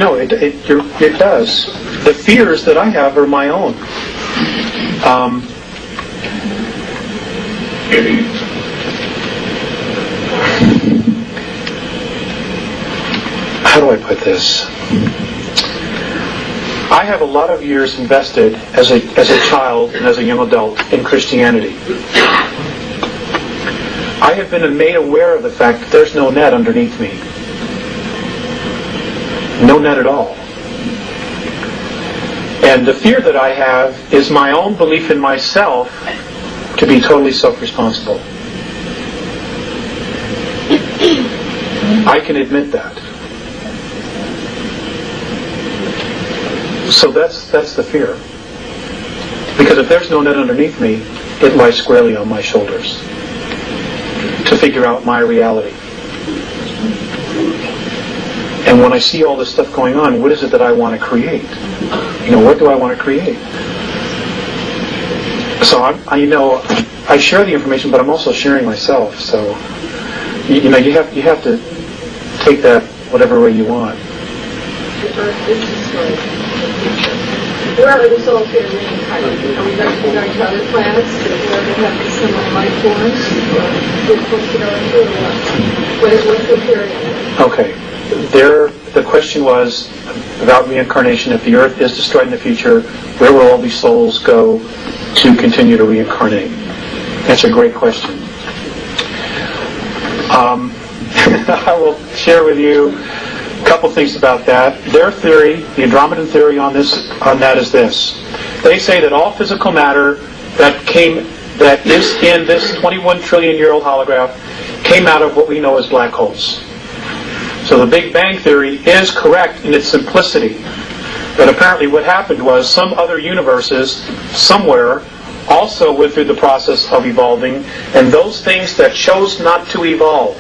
it does. The fears that I have are my own. How do I put this? I have a lot of years invested as a child and as a young adult in Christianity. I have been made aware of the fact that there's no net underneath me. No net at all. And the fear that I have is my own belief in myself to be totally self-responsible. I can admit that. So that's the fear. Because if there's no net underneath me, it lies squarely on my shoulders to figure out my reality. And when I see all this stuff going on, what is it that I want to create? What do I want to create? So I share the information, but I'm also sharing myself. So you have to take that whatever way you want. Where are the souls here reincarnated? Are we going to other planets where they have similar life forms? Or we're supposed to go into what's the period? Okay. The question was about reincarnation. If the Earth is destroyed in the future, where will all these souls go to continue to reincarnate? That's a great question. I will share with you a couple things about that. Their theory, the Andromedan theory on that is this. They say that all physical matter that is in this 21 trillion year old holograph came out of what we know as black holes. So the Big Bang Theory is correct in its simplicity. But apparently what happened was some other universes somewhere also went through the process of evolving, and those things that chose not to evolve,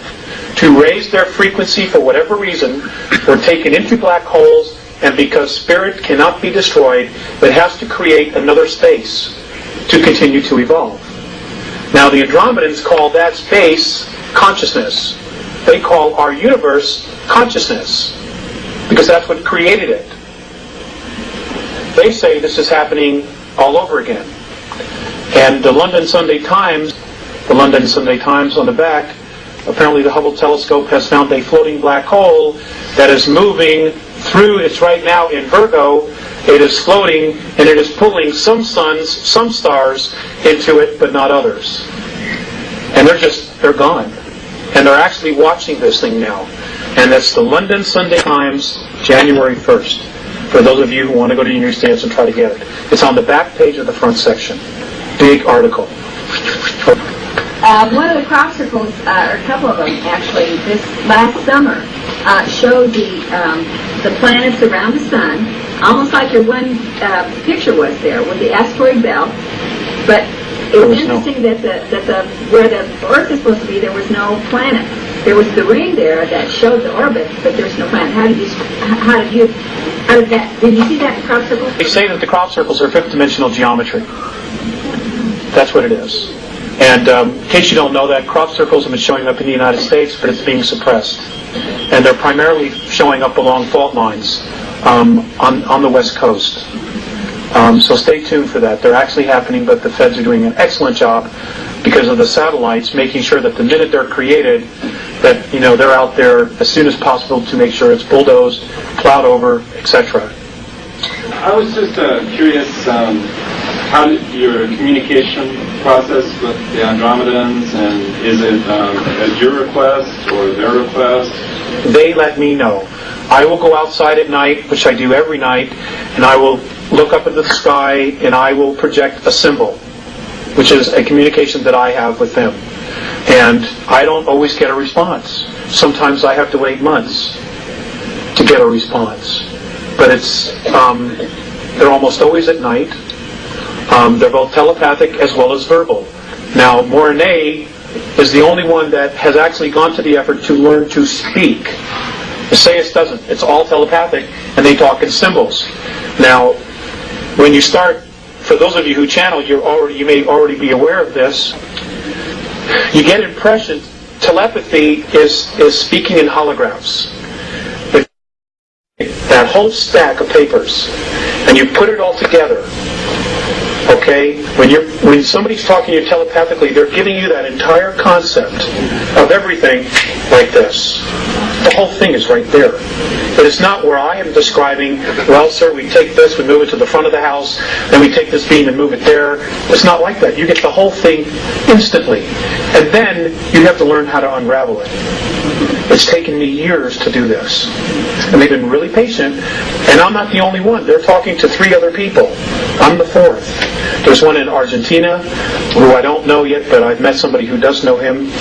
to raise their frequency for whatever reason, were taken into black holes, and because spirit cannot be destroyed, it has to create another space to continue to evolve. Now the Andromedans call that space consciousness. They call our universe consciousness, because that's what created it. They say this is happening all over again. And the London Sunday Times on the back, apparently the Hubble telescope has found a floating black hole that is moving through, it's right now in Virgo, it is floating, and it is pulling some suns, some stars into it, but not others. And they're gone. And they're actually watching this thing now. And that's the London Sunday Times, January 1st. For those of you who want to go to the United States and try to get it. It's on the back page of the front section. Big article. One of the crop circles, or a couple of them actually, this last summer, showed the planets around the sun, almost like your one picture was there with the asteroid belt. But it was interesting that where the Earth is supposed to be, there was no planet. There was the ring there that showed the orbit, but there's no planet. Did you see that in crop circles? They say that the crop circles are fifth-dimensional geometry. That's what it is. And in case you don't know that, crop circles have been showing up in the United States, but it's being suppressed. And they're primarily showing up along fault lines on the West Coast. So stay tuned for that. They're actually happening, but the feds are doing an excellent job because of the satellites, making sure that the minute they're created, that they're out there as soon as possible to make sure it's bulldozed, plowed over, etc. I was just curious, how did your communication process with the Andromedans, and is it at your request or their request? They let me know. I will go outside at night, which I do every night, and I will look up into the sky and I will project a symbol, which is a communication that I have with them. And I don't always get a response. Sometimes I have to wait months to get a response. But they're almost always at night. They're both telepathic as well as verbal. Now, Mornay is the only one that has actually gone to the effort to learn to speak. Isaias doesn't. It's all telepathic, and they talk in symbols. Now, when you start, for those of you who channel, you may already be aware of this. You get impressions. Telepathy is speaking in holographs. that whole stack of papers, and you put it all together, okay, when somebody's talking to you telepathically, they're giving you that entire concept of everything like this. The whole thing is right there. But it's not where I am describing, well, sir, we take this, we move it to the front of the house, then we take this beam and move it there. It's not like that. You get the whole thing instantly. And then you have to learn how to unravel it. It's taken me years to do this. And they've been really patient. And I'm not the only one. They're talking to 3 other people. I'm the 4th. There's one in Argentina, who I don't know yet, but I've met somebody who does know him.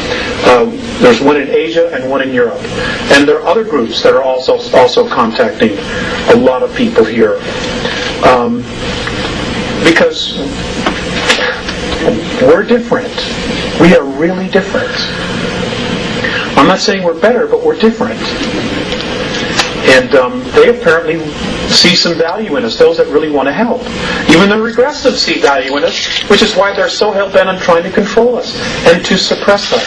There's one in Asia and one in Europe. And there are other groups that are also contacting a lot of people here. Because we're different. We are really different. I'm not saying we're better, but we're different. And they apparently see some value in us, those that really want to help. Even the regressives see value in us, which is why they're so hell-bent on trying to control us and to suppress us.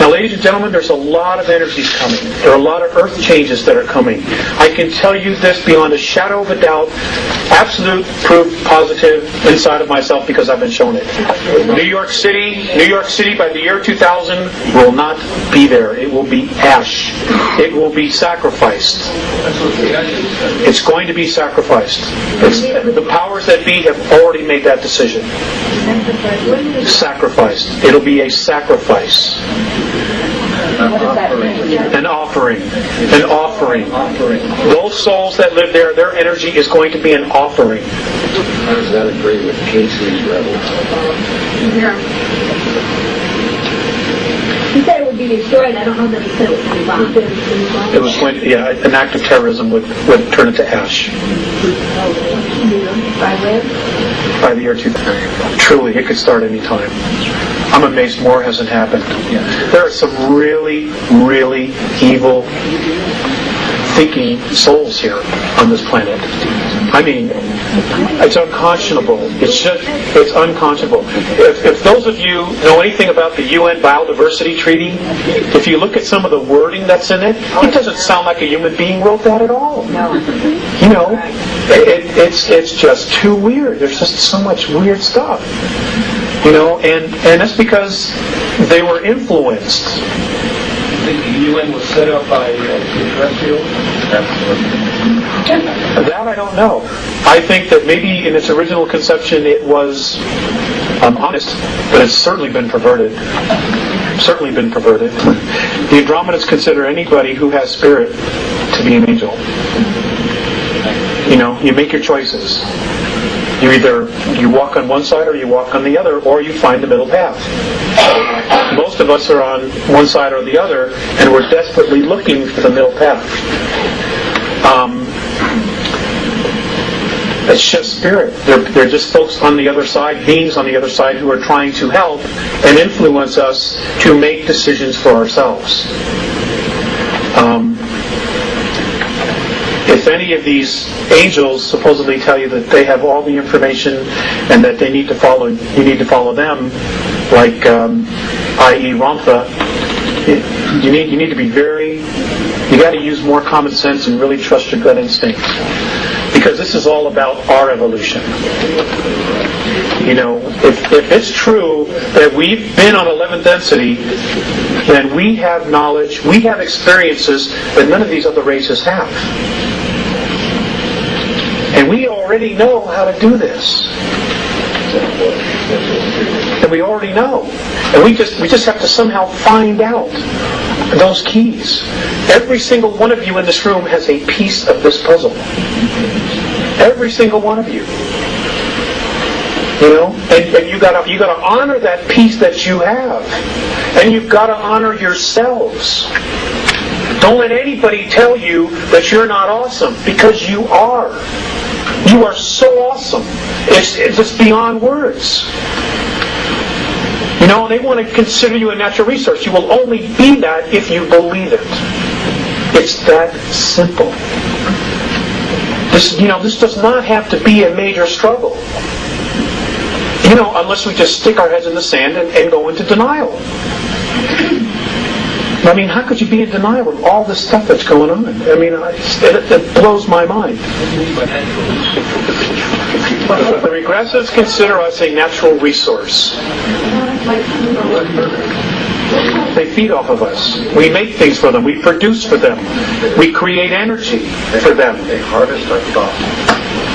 Now, ladies and gentlemen, there's a lot of energies coming. There are a lot of earth changes that are coming. I can tell you this beyond a shadow of a doubt, absolute proof, positive, inside of myself, because I've been shown it. New York City by the year 2000 will not be there. It will be ash. It will be sacrificed. It's going to be sacrificed. The powers that be have already made that decision. Sacrificed. It'll be a sacrifice. An offering. An offering. Those souls that live there, their energy is going to be an offering. How does that agree with Casey's rebels? He said it would be destroyed. I don't know that he said it would be bombed. It was going to, an act of terrorism would turn it to ash. By the year 2000. Truly, it could start any time. I'm amazed more hasn't happened. There are some really, really evil thinking souls here on this planet. I mean, it's unconscionable. It's unconscionable. If those of you know anything about the UN Biodiversity Treaty, if you look at some of the wording that's in it, it doesn't sound like a human being wrote that at all. You know, it's just too weird. There's just so much weird stuff. You know, and that's because they were influenced. I think the UN was set up by extraterrestrials? That I don't know. I think that maybe in its original conception it was honest, but it's certainly been perverted. Certainly been perverted. The Andromedans consider anybody who has spirit to be an angel. You know, you make your choices. You walk on one side or you walk on the other, or you find the middle path. Most of us are on one side or the other, and we're desperately looking for the middle path. It's just spirit. They're just folks on the other side, beings on the other side, who are trying to help and influence us to make decisions for ourselves. If any of these angels supposedly tell you that they have all the information and that they need to follow, you need to follow them, like i.e. Ramtha, you need to be you got to use more common sense and really trust your gut instinct, because this is all about our evolution. You know, if it's true that we've been on 11th density, then we have knowledge, we have experiences that none of these other races have. And we already know how to do this. And we already know. And we just have to somehow find out those keys. Every single one of you in this room has a piece of this puzzle. Every single one of you. You know? And you gotta honor that piece that you have. And you've got to honor yourselves. Don't let anybody tell you that you're not awesome, because you are. You are so awesome. It's just beyond words. You know, they want to consider you a natural resource. You will only be that if you believe it. It's that simple. This does not have to be a major struggle. You know, unless we just stick our heads in the sand and go into denial. I mean, how could you be in denial of all this stuff that's going on? I mean, it blows my mind. The regressives consider us a natural resource. They feed off of us. We make things for them. We produce for them. We create energy for them. They harvest our thoughts.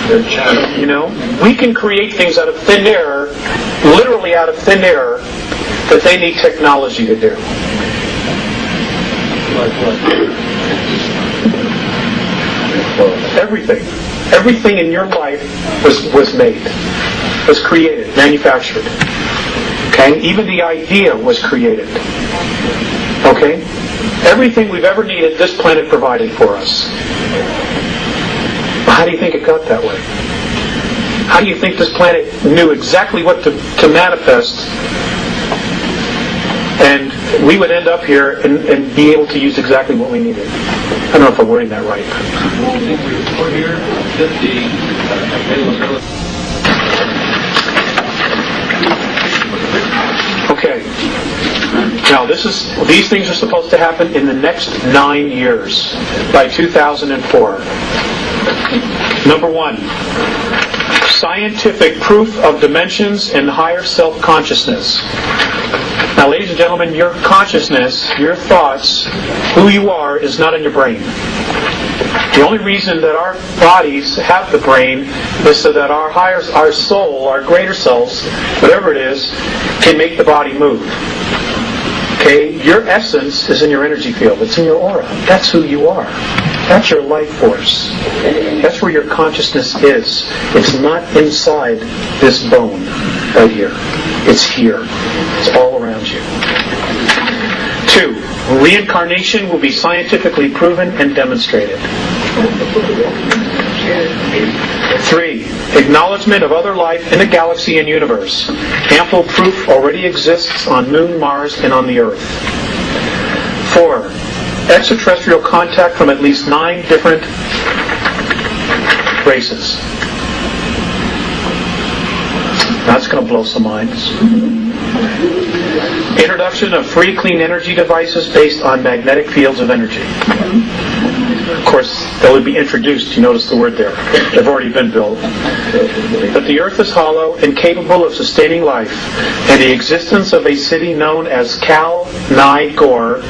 Their channel. You know, we can create things out of thin air, literally out of thin air, that they need technology to do. Everything in your life was made, was created, manufactured. Okay? Even the idea was created. Okay? Everything we've ever needed, this planet provided for us. How do you think it got that way? How do you think this planet knew exactly what to manifest, and we would end up here and be able to use exactly what we needed? I don't know if I'm wording that right. We're here with the availability. Okay. Now, these things are supposed to happen in the next 9 years, by 2004. Number 1, scientific proof of dimensions and higher self-consciousness. Now, ladies and gentlemen, your consciousness, your thoughts, who you are, is not in your brain. The only reason that our bodies have the brain is so that our soul, our greater selves, whatever it is, can make the body move. Okay? Your essence is in your energy field. It's in your aura. That's who you are. That's your life force. That's where your consciousness is. It's not inside this bone right here. It's here. It's all around you. 2, reincarnation will be scientifically proven and demonstrated. 3, acknowledgement of other life in the galaxy and universe. Ample proof already exists on Moon, Mars, and on the Earth. 4, extraterrestrial contact from at least 9 different races. That's going to blow some minds. Introduction of free clean energy devices based on magnetic fields of energy. Of course, they will be introduced. You notice the word there. They've already been built. That the earth is hollow and capable of sustaining life, and the existence of a city known as Kal-Ni-Gor,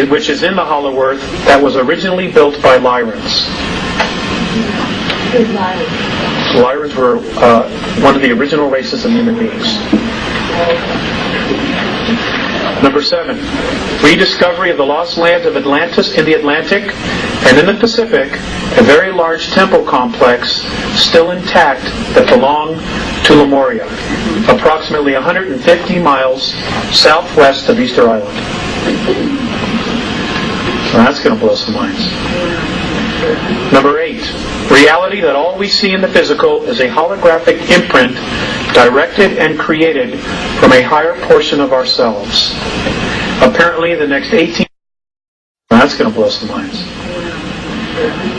which is in the hollow earth, that was originally built by Lyrans. Lyrans were one of the original races of human beings. Number 7, rediscovery of the lost lands of Atlantis in the Atlantic and in the Pacific, a very large temple complex still intact that belonged to Lemuria, approximately 150 miles southwest of Easter Island. Well, that's going to blow some minds. Number 8, reality that all we see in the physical is a holographic imprint directed and created from a higher portion of ourselves. Apparently, the next 18... That's going to blow some minds.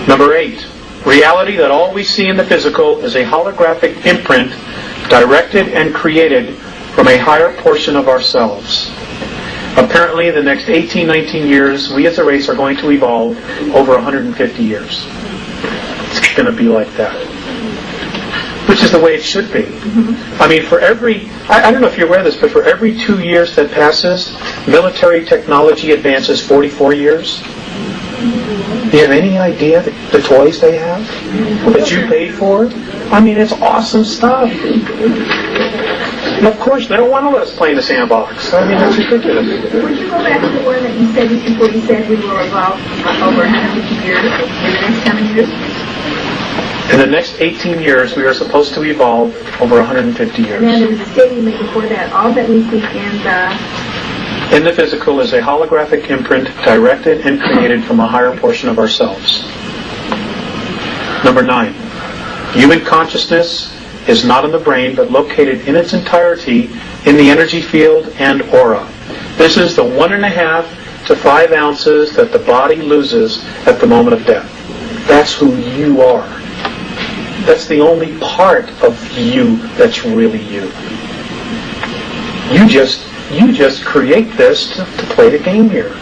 Number 8, reality that all we see in the physical is a holographic imprint directed and created from a higher portion of ourselves. Apparently, the next 18-19 years, we as a race are going to evolve over 150 years. It's going to be like that. Which is the way it should be. I mean, for every... I don't know if you're aware of this, but for every 2 years that passes, military technology advances 44 years. Do you have any idea the toys they have that you paid for? I mean, it's awesome stuff. And of course, they don't want to let us play in the sandbox. I mean, that's ridiculous. Would you go back to the one that you said before you said we will evolve over 150 years, in the next coming years? In the next 18 years, we are supposed to evolve over 150 years. And then there was a statement before that, all that we see in the physical is a holographic imprint directed and created from a higher portion of ourselves. Number 9, human consciousness is not in the brain, but located in its entirety in the energy field and aura. This is the 1.5 to 5 ounces that the body loses at the moment of death. That's who you are. That's the only part of you that's really you. You just You just create this to play the game here.